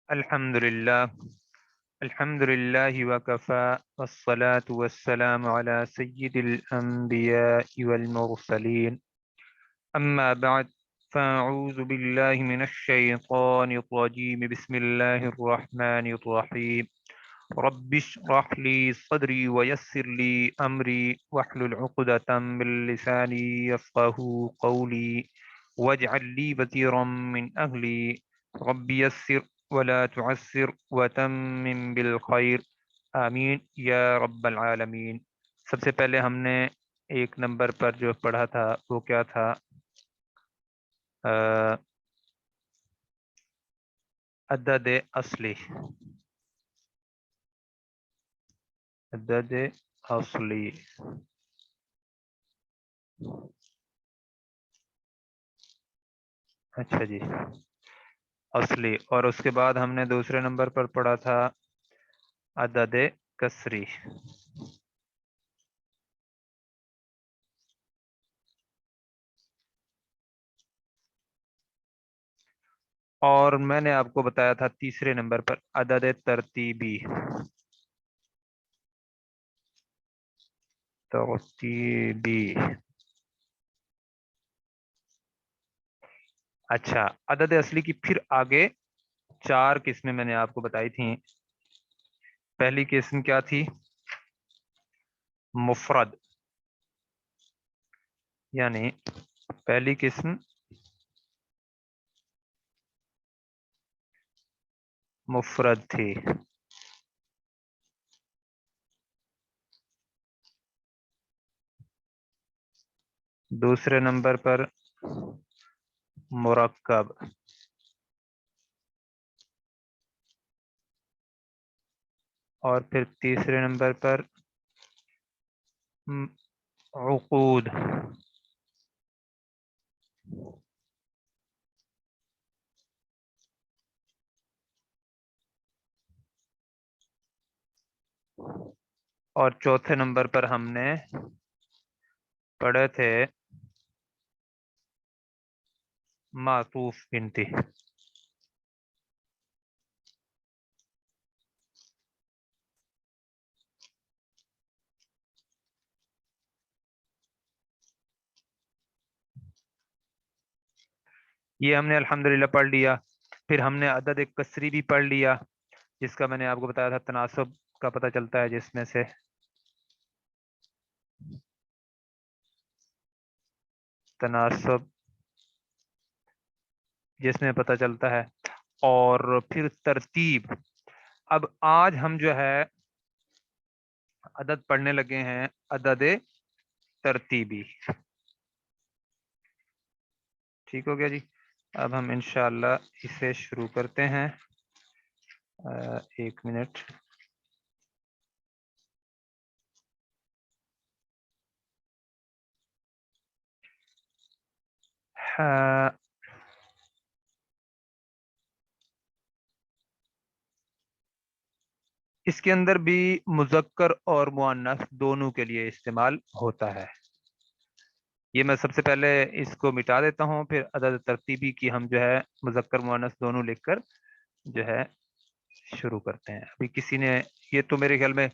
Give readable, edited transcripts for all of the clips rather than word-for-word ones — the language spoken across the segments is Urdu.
الحمدللہ الحمدللہ وکفا والصلاة والسلام علی سید الانبیاء والمرسلین اما بعد فاعوذ باللہ من الشیطان الرجیم بسم اللہ الرحمن الرحیم رب اشرح لی صدری ویسر لی امری واحلل عقدۃ من لسانی یفقهوا قولی واجعل لی وزیرا من اہلی رب یسر ولا تعسر وتمم بالخیر آمین یا رب العالمین۔ سب سے پہلے ہم نے ایک نمبر پر جو پڑھا تھا وہ کیا تھا؟ عدد اصلی، عدد اصلی۔ اچھا جی، اصلی۔ اور اس کے بعد ہم نے دوسرے نمبر پر پڑھا تھا عدد کسری۔ اور میں نے آپ کو بتایا تھا تیسرے نمبر پر عدد ترتیبی، ترتیبی۔ اچھا، عدد اصلی کی پھر آگے چار قسمیں میں نے آپ کو بتائی تھیں۔ پہلی قسم کیا تھی؟ مفرد، یعنی پہلی قسم مفرد تھی۔ دوسرے نمبر پر مرکب، اور پھر تیسرے نمبر پر عقود۔ اور چوتھے نمبر پر ہم نے پڑھے تھے معطوف گنتی۔ یہ ہم نے الحمدللہ پڑھ لیا۔ پھر ہم نے عدد کسری بھی پڑھ لیا، جس کا میں نے آپ کو بتایا تھا تناسب کا پتہ چلتا ہے، جس میں سے تناسب جس میں پتہ چلتا ہے۔ اور پھر ترتیب۔ اب آج ہم جو ہے عدد پڑھنے لگے ہیں عدد ترتیبی۔ ٹھیک ہو گیا جی؟ اب ہم انشاءاللہ اسے شروع کرتے ہیں۔ ایک منٹ۔ اس کے اندر بھی مذکر اور مؤنث دونوں کے لیے استعمال ہوتا ہے۔ یہ میں سب سے پہلے اس کو مٹا دیتا ہوں، پھر عدد ترتیبی کی ہم جو ہے مذکر مؤنث دونوں لکھ کر جو ہے شروع کرتے ہیں۔ ابھی کسی نے، یہ تو میرے خیال میں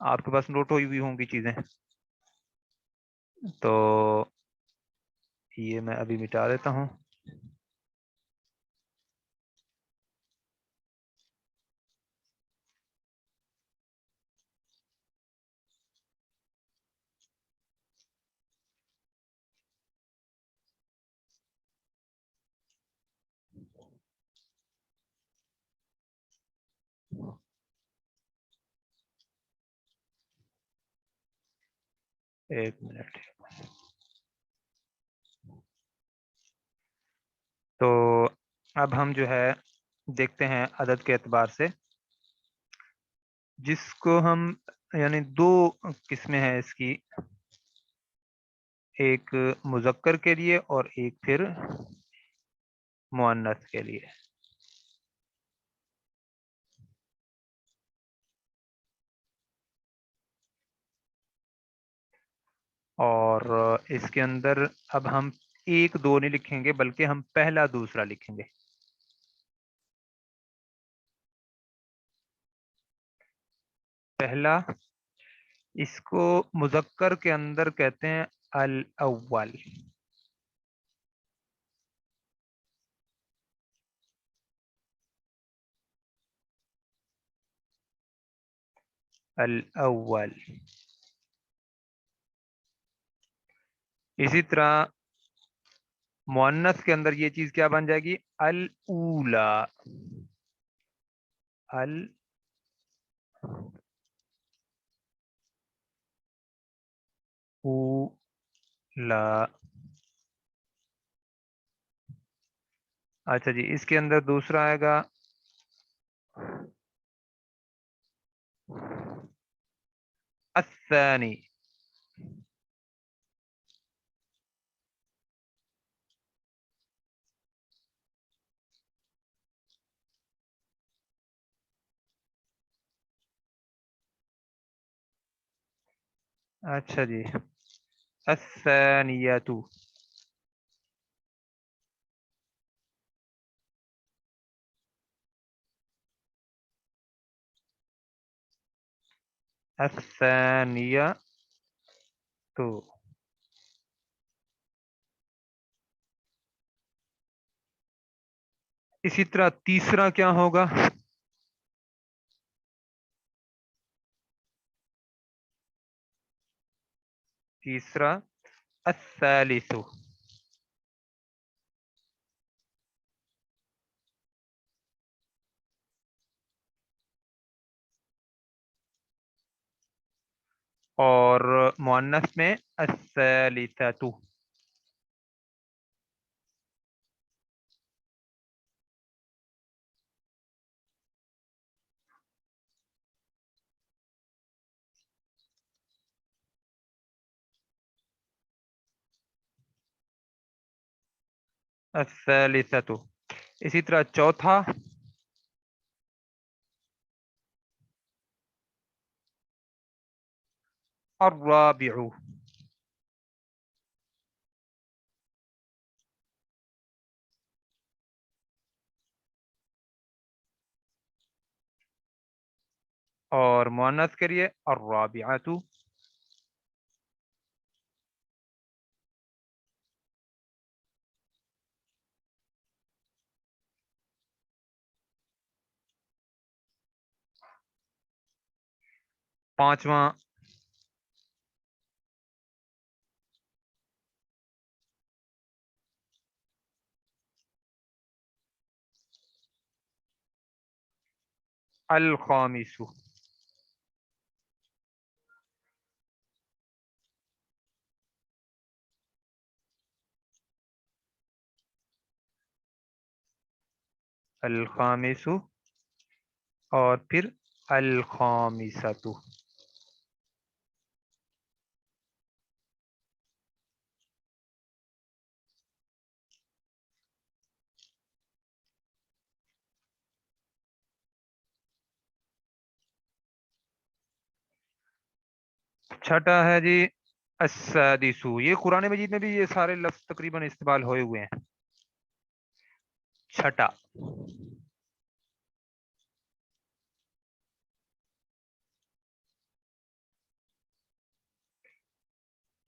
آپ کے پاس نوٹ ہوئی ہوئی ہوں گی چیزیں، تو یہ میں ابھی مٹا دیتا ہوں۔ ایک منٹ۔ تو اب ہم جو ہے دیکھتے ہیں عدد کے اعتبار سے، جس کو ہم، یعنی دو قسمیں ہیں اس کی، ایک مذکر کے لیے اور ایک پھر مؤنث کے لیے۔ اور اس کے اندر اب ہم ایک دو نہیں لکھیں گے، بلکہ ہم پہلا دوسرا لکھیں گے۔ پہلا، اس کو مذکر کے اندر کہتے ہیں الاول. الاول. اسی طرح مؤنث کے اندر یہ چیز کیا بن جائے گی؟ الاولا. الاولا. اچھا جی، اس کے اندر دوسرا آئے گا الثانی. اچھا جی، الثانیہ. الثانیہ تو. اسی طرح تیسرا کیا ہوگا؟ تیسرا الثالث. اور مؤنث میں الثالثۃ. الثالثۃ. اسی طرح چوتھا الرابع. اور مؤنث کے لیے الرابعۃ. پانچواں الخامس. الخامس اور پھر الخامسۃ. چھٹا ہے جی السادس. یہ قرآن مجید میں بھی یہ سارے لفظ تقریباً استعمال ہوئے ہوئے ہیں. چھٹا.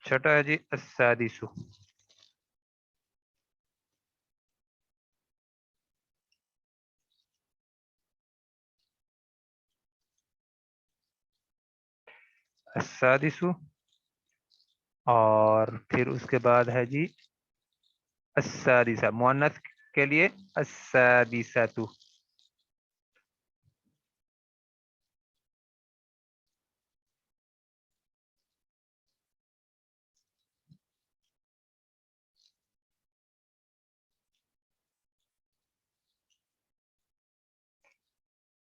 چھٹا ہے جی السادس. السادس اور پھر اس کے بعد ہے جی السادسہ. مؤنث کے لیے السادسۃ.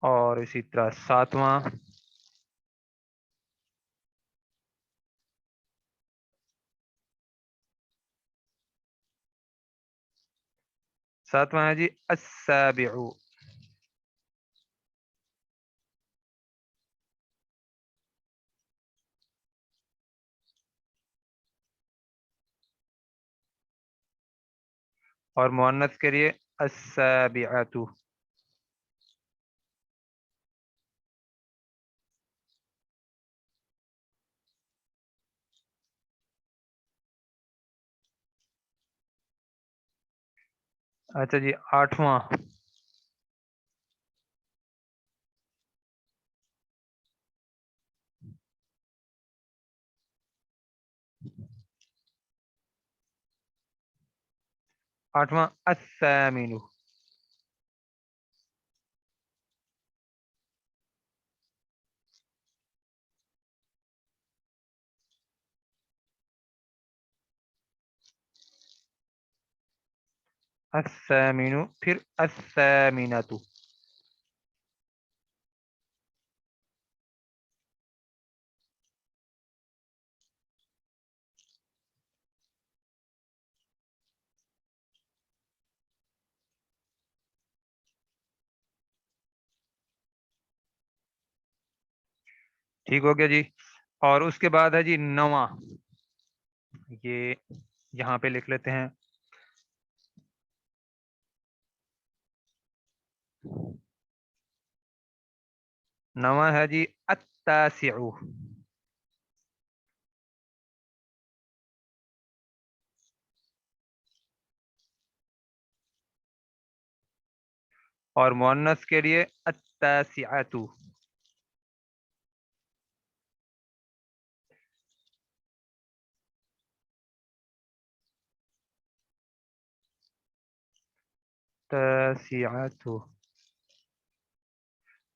اور اسی طرح ساتواں ہے جی السابع. اور مؤنث کے لیے السابعۃ. اچھا جی، 8واں. 8واں الثامن. الثامن پھر الثامنۃ. ٹھیک ہو گیا جی. اور اس کے بعد ہے جی 9واں. یہ یہاں پہ لکھ لیتے ہیں. 9واں ہے جی التاسع. اور مؤنث کے لیے التاسعۃ. تاسعۃ.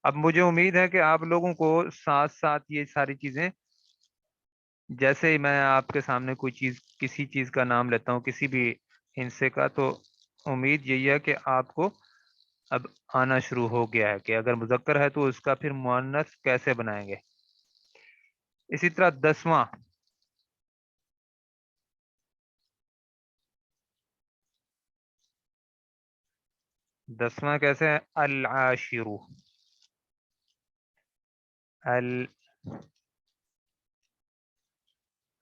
اب مجھے امید ہے کہ آپ لوگوں کو ساتھ ساتھ یہ ساری چیزیں، جیسے ہی میں آپ کے سامنے کوئی چیز، کسی چیز کا نام لیتا ہوں، کسی بھی ہندسے کا، تو امید یہی ہے کہ آپ کو اب آنا شروع ہو گیا ہے کہ اگر مذکر ہے تو اس کا پھر مؤنث کیسے بنائیں گے. اسی طرح 10واں. 10واں کیسے ہے؟ العاشر.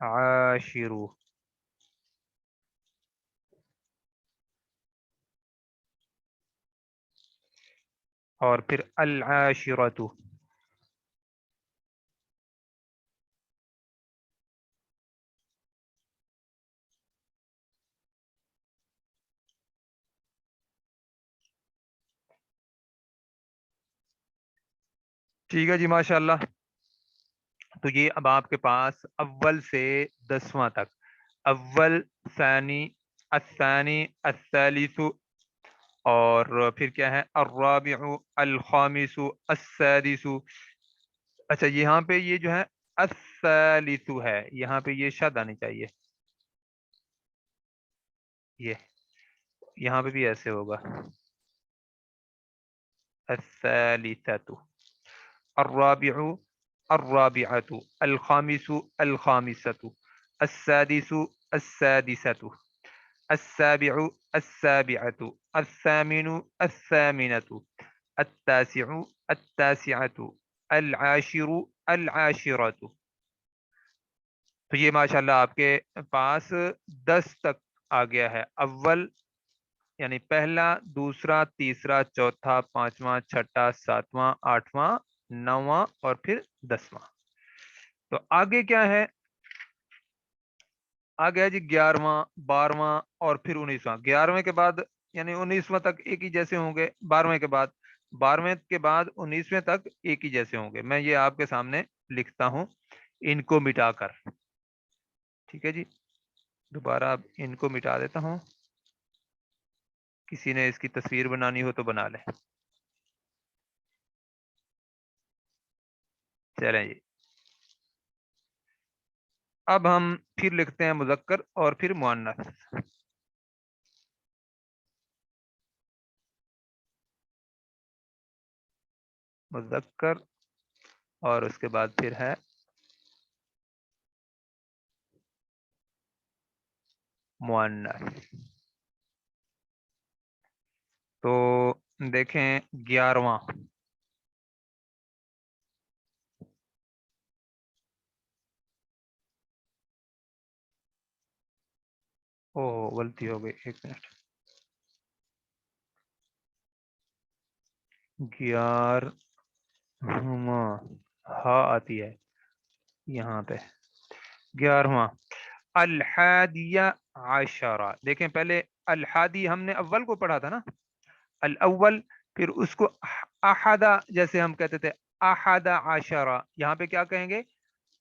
العاشر. اور پھر العاشرۃ. ٹھیک ہے جی، ماشاء اللہ. تو یہ اب آپ کے پاس اول سے 10واں تک، اول، ثانی، الثانی، الثالث، اور پھر کیا ہے الرابع، الخامس، السادس. اچھا، یہاں پہ یہ جو ہے الثالث ہے، یہاں پہ یہ شد آنی چاہیے. یہ یہاں پہ بھی ایسے ہوگا، الثالثۃ، الرابع، الرابعۃ، الخامس، الخامسۃ، السادس، السادسۃ، السابع، السابعۃ، الثامن، الثامنۃ، التاسع، التاسعۃ، العاشر، العاشرۃ. تو یہ ماشاءاللہ آپ کے پاس 10 تک آ گیا ہے. اول یعنی پہلا، دوسرا، تیسرا، چوتھا، پانچواں، چھٹا، ساتواں، آٹھواں، 9واں اور پھر 10واں. تو آگے کیا ہے؟ آگے ہے جی 11واں، 12واں اور پھر 19واں. 11ویں کے بعد یعنی 19واں تک ایک ہی جیسے ہوں گے. 12ویں کے بعد، 12ویں کے بعد 19ویں تک ایک ہی جیسے ہوں گے. میں یہ آپ کے سامنے لکھتا ہوں ان کو مٹا کر. ٹھیک ہے جی، دوبارہ اب ان کو مٹا دیتا ہوں. کسی نے اس کی تصویر بنانی ہو تو بنا لے. چلیں جی، اب ہم پھر لکھتے ہیں مذکر اور پھر مؤنث. مذکر اور اس کے بعد پھر ہے مؤنث. تو دیکھیں 11واں. او غلطی ہو گئی، ایک منٹ. 11واں ہاں آتی ہے یہاں پہ. 11واں الحادیہ عشرہ، دیکھیں پہلے الحادی ہم نے اول کو پڑھا تھا نا، الاول، پھر اس کو احدہ، جیسے ہم کہتے تھے احد عشرہ، یہاں پہ کیا کہیں گے؟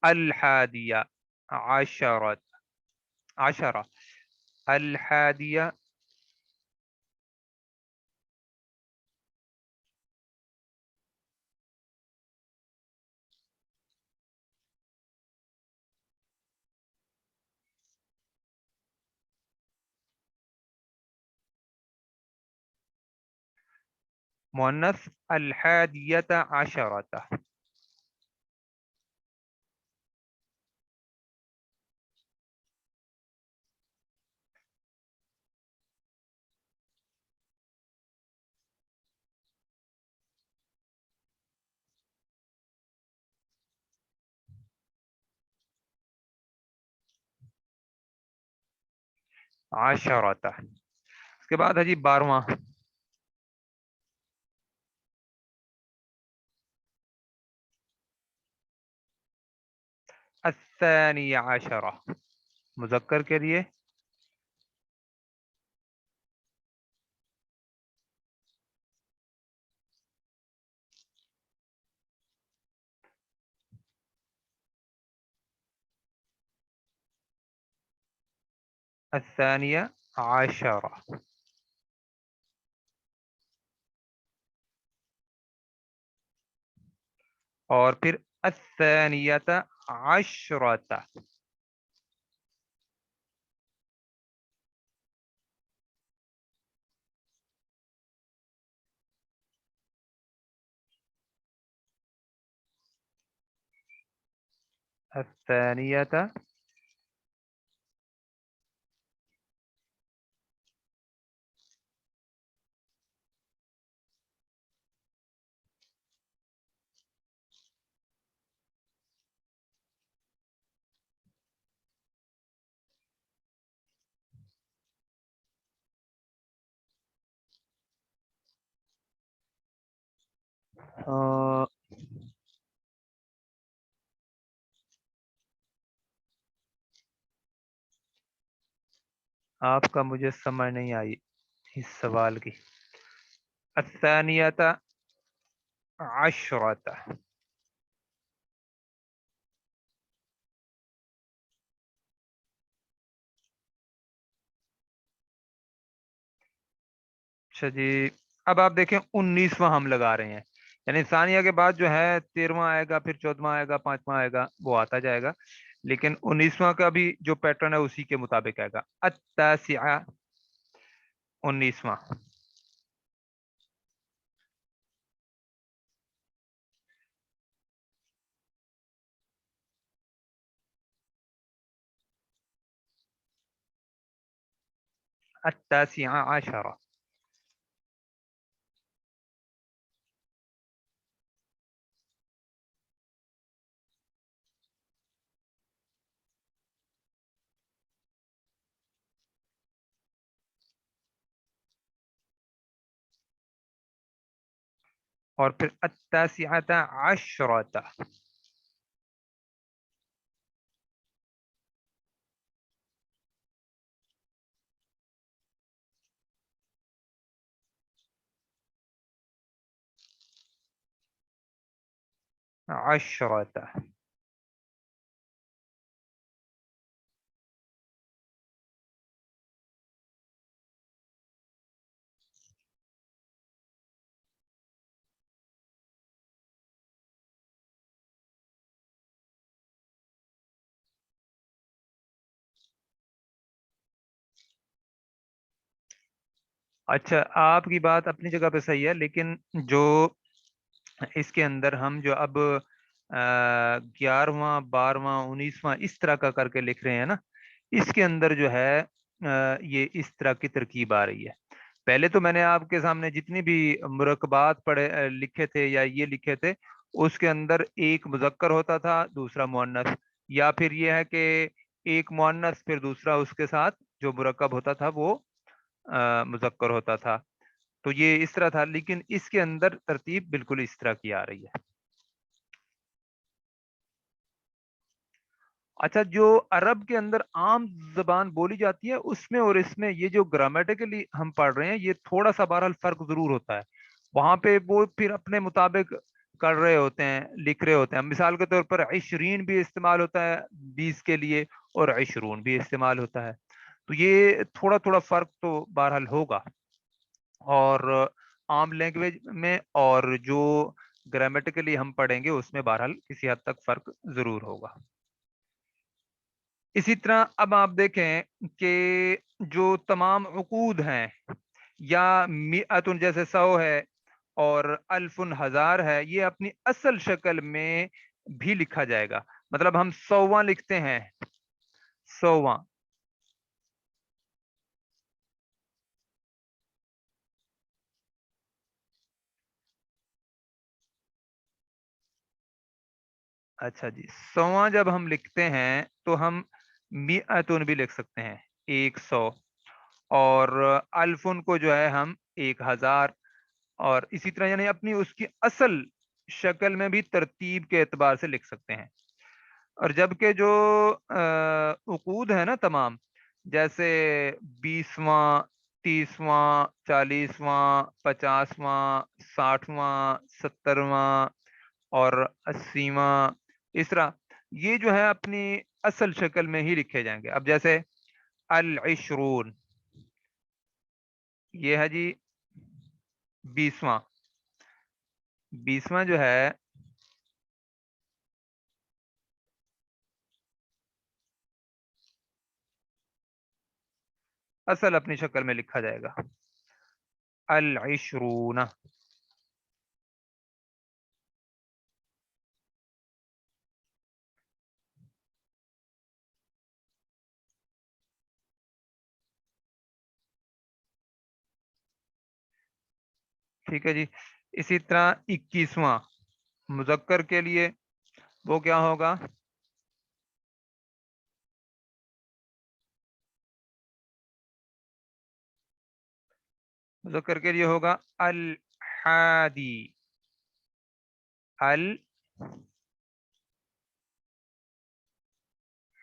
الحادیہ عشرت عشرہ، الحادیہ مؤنث، الحادیہ عشرۃ، عشرۃ، اس کے بعد ہے جی 12واں، الثانی عشرہ، مذکر کے لیے الثانیہ عشرہ، اور پھر الثانیۃ عشرۃ، الثانیۃ، آپ کا مجھے سمجھ نہیں آئی اس سوال کی، الثانیۃ عشرۃ، اچھا جی، اب آپ دیکھیں 19واں ہم لگا رہے ہیں، یعنی ثانیہ کے بعد جو ہے 13واں آئے گا، پھر 14واں آئے گا، 5واں آئے گا، وہ آتا جائے گا، لیکن 19واں کا بھی جو پیٹرن ہے اسی کے مطابق آئے گا، التاسعہ، 19واں، التاسعہ عشرہ، اور پھر التاسعۃ عشرۃ، عشرۃ، اچھا آپ کی بات اپنی جگہ پہ صحیح ہے، لیکن جو اس کے اندر ہم جو اب 11واں 12واں 19واں اس طرح کا کر کے لکھ رہے ہیں نا، اس کے اندر جو ہے یہ اس طرح کی ترکیب آ رہی ہے، پہلے تو میں نے آپ کے سامنے جتنی بھی مرکبات پڑھے لکھے تھے یا یہ لکھے تھے، اس کے اندر ایک مذکر ہوتا تھا، دوسرا مؤنث، یا پھر یہ ہے کہ ایک مؤنث پھر دوسرا اس کے ساتھ جو مرکب ہوتا تھا وہ مذکر ہوتا تھا، تو یہ اس طرح تھا، لیکن اس کے اندر ترتیب بالکل اس طرح کی آ رہی ہے۔ اچھا، جو عرب کے اندر عام زبان بولی جاتی ہے اس میں اور اس میں یہ جو گرامیٹیکلی ہم پڑھ رہے ہیں یہ تھوڑا سا بہرحال فرق ضرور ہوتا ہے. وہاں پہ وہ پھر اپنے مطابق کر رہے ہوتے ہیں، لکھ رہے ہوتے ہیں. مثال کے طور پر عشرین بھی استعمال ہوتا ہے 20 کے لیے، اور عشرون بھی استعمال ہوتا ہے. تو یہ تھوڑا تھوڑا فرق تو بہرحال ہوگا، اور عام لینگویج میں اور جو گرامیٹیکلی ہم پڑھیں گے اس میں بہرحال کسی حد تک فرق ضرور ہوگا. اسی طرح اب آپ دیکھیں کہ جو تمام عقود ہیں، یا میعتن جیسے 100 ہے اور الفن ہزار ہے، یہ اپنی اصل شکل میں بھی لکھا جائے گا. مطلب ہم 100واں لکھتے ہیں، 100واں. اچھا جی، 100واں جب ہم لکھتے ہیں تو ہم میعتن بھی لکھ سکتے ہیں، 100. اور الفن کو جو ہے ہم 1000. اور اسی طرح یعنی اپنی اس کی اصل شکل میں بھی ترتیب کے اعتبار سے لکھ سکتے ہیں. اور جبکہ جو عقود ہے نا تمام، جیسے 20واں، 30واں، 40واں، 50واں، 60واں، 70واں اور 80واں، اس طرح یہ جو ہے اپنی اصل شکل میں ہی لکھے جائیں گے. اب جیسے العشرون، یہ ہے جی 20واں. 20واں جو ہے اصل اپنی شکل میں لکھا جائے گا، العشرون. ٹھیک ہے جی. اسی طرح 21واں مذکر کے لیے وہ کیا ہوگا؟ مذکر کے لیے ہوگا الحادی.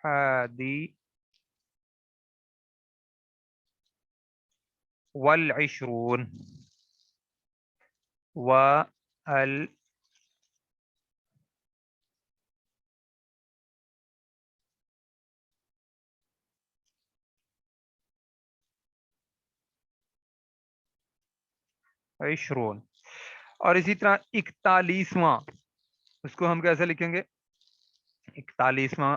الحادی والعشرون والعشرون. اور اسی طرح 41واں، اس کو ہم کیسے لکھیں گے؟ 41واں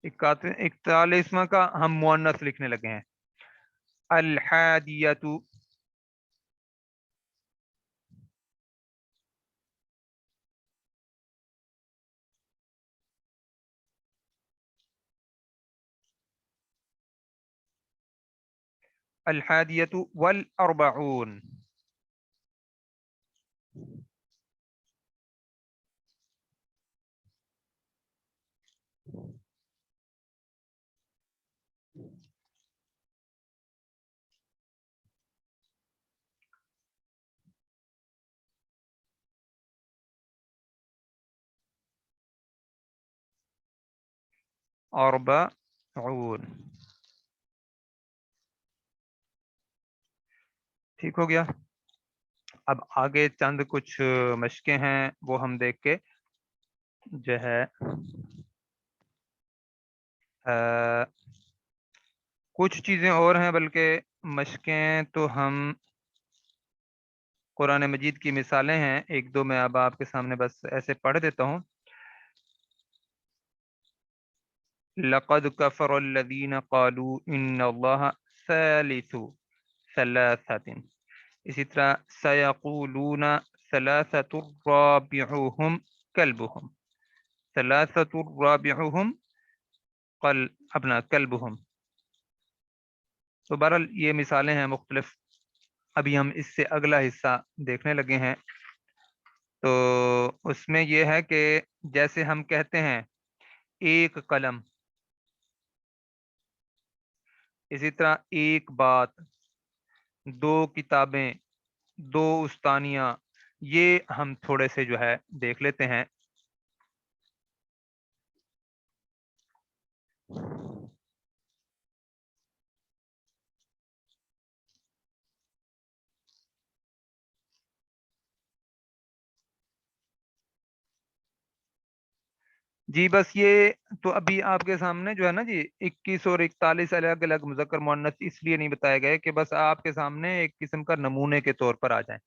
41واں کا ہم مؤنث لکھنے لگے ہیں، الحادیۃ. الحادیۃ والاربعون. اربعون. ٹھیک ہو گیا. اب آگے چند کچھ مشقیں ہیں وہ ہم دیکھ کے جو ہے کچھ چیزیں اور ہیں، بلکہ مشقیں تو ہم قرآن مجید کی مثالیں ہیں، ایک دو میں اب آپ کے سامنے بس ایسے پڑھ دیتا ہوں. لقد كفر الذين قالوا ان الله ثالث ثلاثة. اسی طرح سيقولون ثلاثة رابعهم كلبهم. ثلاثة رابعهم اپنا كلبهم. تو بہرحال یہ مثالیں ہیں مختلف. ابھی ہم اس سے اگلا حصہ دیکھنے لگے ہیں. تو اس میں یہ ہے کہ جیسے ہم کہتے ہیں ایک قلم، اسی طرح ایک بات، دو کتابیں، دو استانیاں، یہ ہم تھوڑے سے جو ہے دیکھ لیتے ہیں۔ جی بس یہ تو ابھی آپ کے سامنے جو ہے نا جی 21 اور 41 الگ الگ مذکر مؤنث اس لیے نہیں بتائے گئے کہ بس آپ کے سامنے ایک قسم کا نمونے کے طور پر آ جائیں۔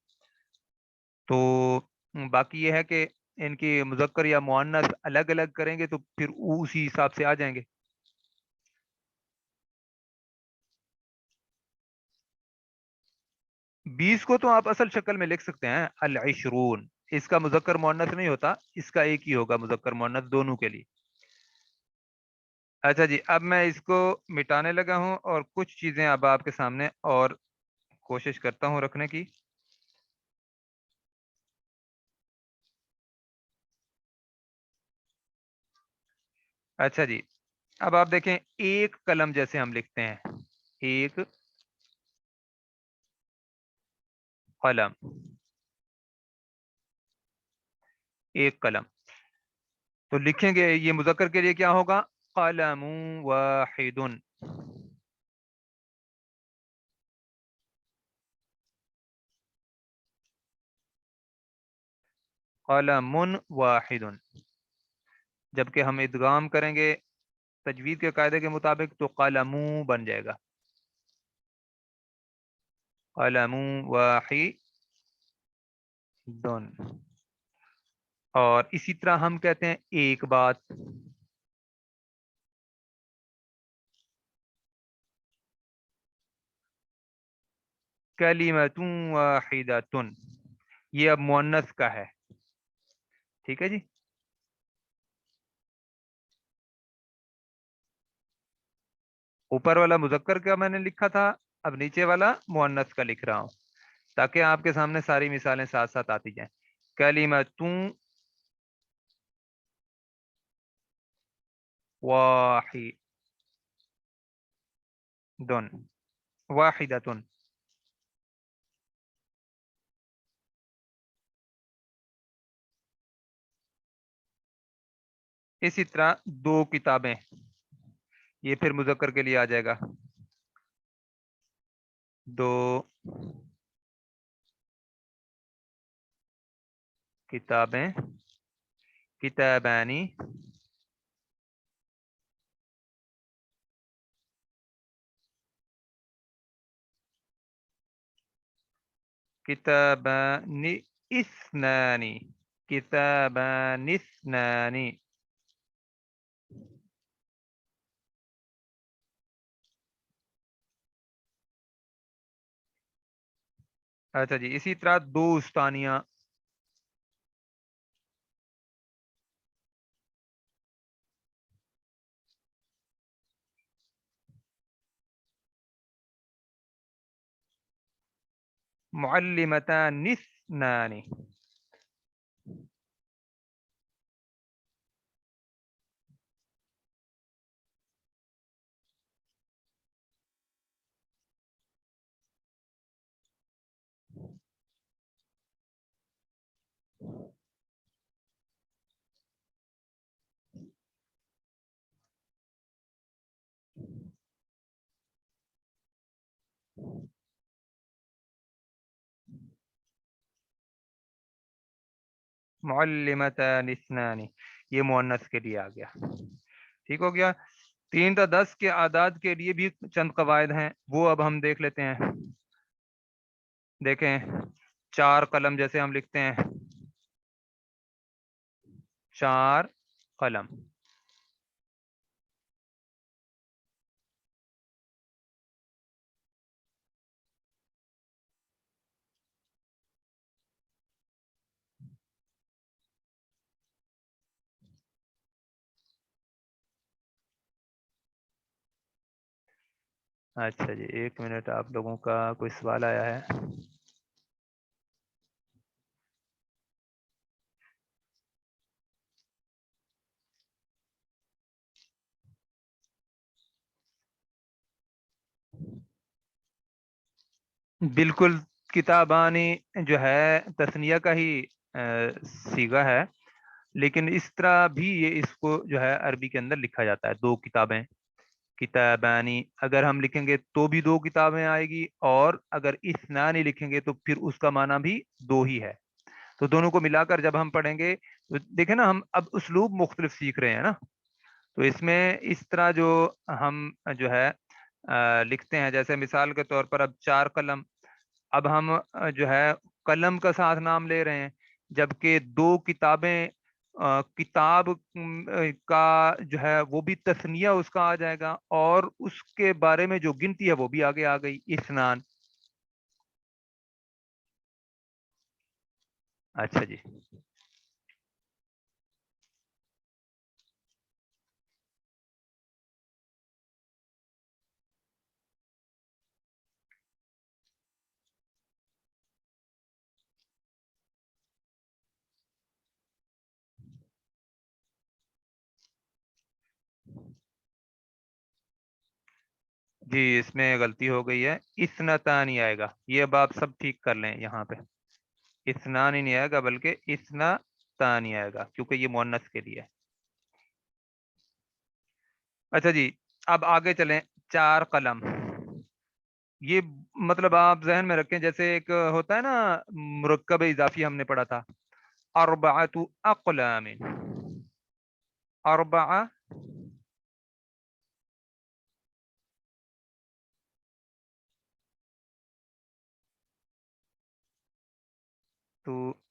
تو باقی یہ ہے کہ ان کی مذکر یا مؤنث الگ الگ کریں گے تو پھر اسی حساب سے آ جائیں گے۔ 20 کو تو آپ اصل شکل میں لکھ سکتے ہیں العشرون، اس کا مذکر مؤنث نہیں ہوتا، اس کا ایک ہی ہوگا مذکر مؤنث دونوں کے لیے۔ اچھا جی، اب میں اس کو مٹانے لگا ہوں اور کچھ چیزیں اب آپ کے سامنے اور کوشش کرتا ہوں رکھنے کی۔ اچھا جی، اب آپ دیکھیں ایک قلم جیسے ہم لکھتے ہیں، ایک قلم، ایک قلم، تو لکھیں گے یہ مذکر کے لیے کیا ہوگا؟ قلم واحد، قلم واحد۔ جبکہ ہم ادغام کریں گے تجوید کے قاعدے کے مطابق تو قلموں بن جائے گا، قلم واحد۔ اور اسی طرح ہم کہتے ہیں ایک بات، کلمۃ واحدۃ، یہ اب مؤنث کا ہے، ٹھیک ہے جی۔ اوپر والا مذکر کا میں نے لکھا تھا، اب نیچے والا مؤنث کا لکھ رہا ہوں تاکہ آپ کے سامنے ساری مثالیں ساتھ ساتھ آتی جائیں۔ کلمۃ واحد، واحدۃ، اسی طرح دو کتابیں، یہ پھر مذکر کے لیے آ جائے گا، دو کتابیں، کتابانی، کتابان اثنان، کتابان اثنان۔ اچھا جی، اسی طرح دو استانیاں، معلمتان اثنان۔ معلمتان اثنان، یہ مؤنث کے لیے آ گیا، ٹھیک ہو گیا۔ 3 تا 10 کے اعداد کے لیے بھی چند قواعد ہیں، وہ اب ہم دیکھ لیتے ہیں۔ دیکھیں، چار قلم جیسے ہم لکھتے ہیں، چار قلم۔ اچھا جی، 1 منٹ، آپ لوگوں کا کوئی سوال آیا ہے؟ بالکل، کتابانی جو ہے تثنیہ کا ہی صیغہ ہے، لیکن اس طرح بھی یہ اس کو جو ہے عربی کے اندر لکھا جاتا ہے، دو کتابیں، کتابانی اگر ہم لکھیں گے تو بھی دو کتابیں آئے گی، اور اگر اثنانی لکھیں گے تو پھر اس کا معنی بھی دو ہی ہے۔ تو دونوں کو ملا کر جب ہم پڑھیں گے تو دیکھیں نا، ہم اب اسلوب مختلف سیکھ رہے ہیں نا، تو اس میں اس طرح جو ہم جو ہے لکھتے ہیں، جیسے مثال کے طور پر اب چار قلم، اب ہم جو ہے قلم کا ساتھ نام لے رہے ہیں، جبکہ دو کتابیں، کتاب کا جو ہے وہ بھی تثنیہ اس کا آ جائے گا، اور اس کے بارے میں جو گنتی ہے وہ بھی آگے آ گئی، اسنان۔ اچھا جی، جی اس میں غلطی ہو گئی ہے، اسنتان ہی آئے گا، یہ اب آپ سب ٹھیک کر لیں، یہاں پہ اسنان ہی نہیں آئے گا بلکہ اسنتان ہی آئے گا، کیونکہ یہ مؤنث کے لیے ہے۔ اچھا جی، اب آگے چلیں، چار قلم، یہ مطلب آپ ذہن میں رکھیں، جیسے ایک ہوتا ہے نا مرکب اضافی ہم نے پڑھا تھا، اربعۃ اقلام، اربعہ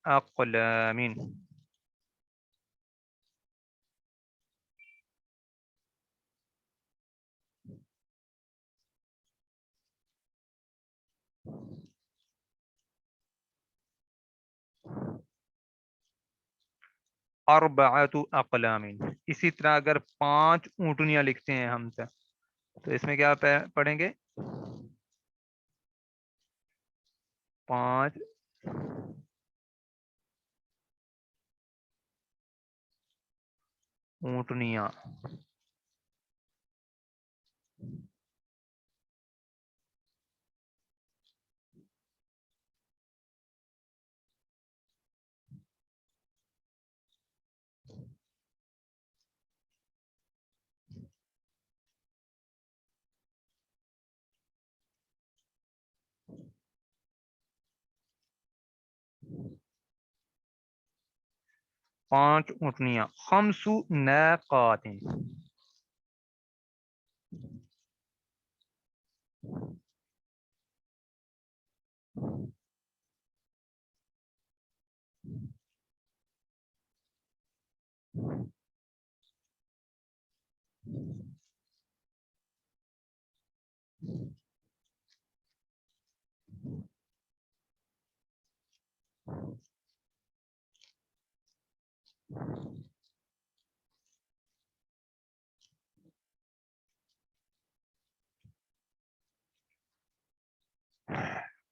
اقلام، اربعۃ اقلام۔ اسی طرح اگر پانچ اونٹنیاں لکھتے ہیں ہم سے، تو اس میں کیا پڑھیں گے؟ پانچ اونٹنیاں، 5 اونٹنیاں، خمس ناقات،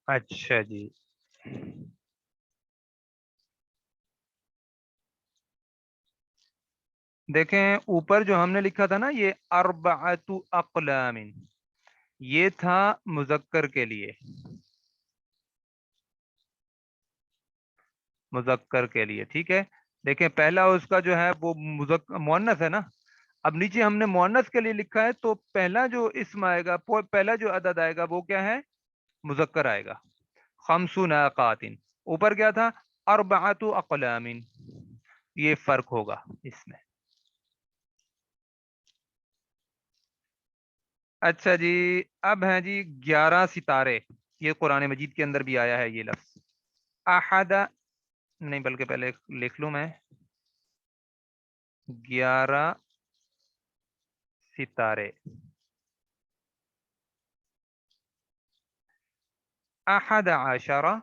اچھا جی، دیکھیں اوپر جو ہم نے لکھا تھا نا، یہ اربعۃ اقلام، یہ تھا مذکر کے لیے، مذکر کے لیے، ٹھیک ہے۔ دیکھیں پہلا اس کا جو ہے وہ مؤنث ہے نا، اب نیچے ہم نے مؤنث کے لیے لکھا ہے، تو پہلا جو اسم آئے گا، پہلا جو عدد آئے گا وہ کیا ہے؟ مذکر آئے گا، خمس ناقات، اوپر کیا تھا؟ اربعۃ اقلام، یہ فرق ہوگا اس میں۔ اچھا جی، اب ہیں جی 11 ستارے، یہ قرآن مجید کے اندر بھی آیا ہے یہ لفظ، احد، نہیں بلکہ پہلے لکھ لوں میں، 11 ستارے، احد عشرہ،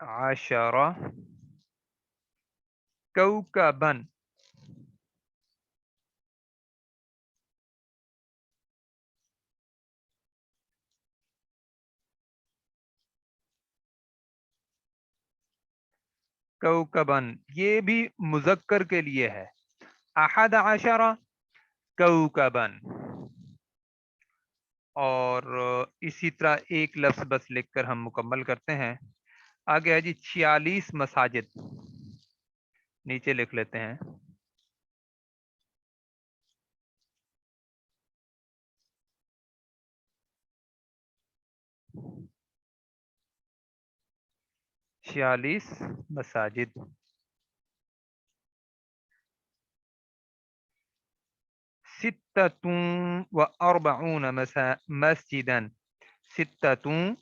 عشرہ کوكبا، کوكبا، یہ بھی مذکر کے لیے ہے، احد عشر کوكبا. اور اسی طرح ایک لفظ بس لکھ کر ہم مکمل کرتے ہیں. آگے ہے جی 46 مساجد. نیچے لکھ لیتے ہیں. 46 مساجد. ستة وأربعون مسجدا. ستة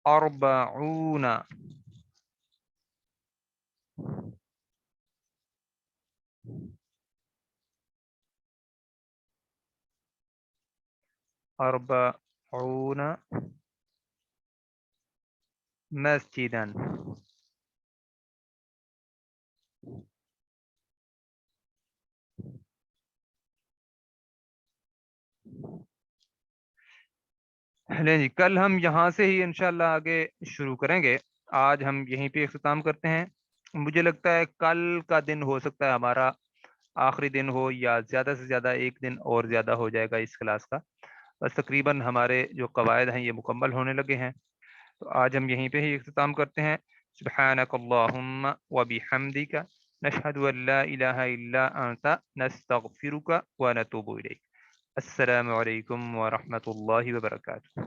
أربعون أربعون مسجدا. لیں جی کل ہم یہاں سے ہی انشاءاللہ آگے شروع کریں گے. آج ہم یہیں پہ اختتام کرتے ہیں. مجھے لگتا ہے کل کا دن ہو سکتا ہے ہمارا آخری دن ہو، یا زیادہ سے زیادہ ایک دن اور زیادہ ہو جائے گا اس کلاس کا. بس تقریباً ہمارے جو قواعد ہیں یہ مکمل ہونے لگے ہیں. تو آج ہم یہیں پہ ہی اختتام کرتے ہیں. سبحانک اللہم وبحمدک نشہد ان لا الہ الا انت نستغفرک ونتوب الیک. السلام علیکم ورحمۃ اللہ وبرکاتہ.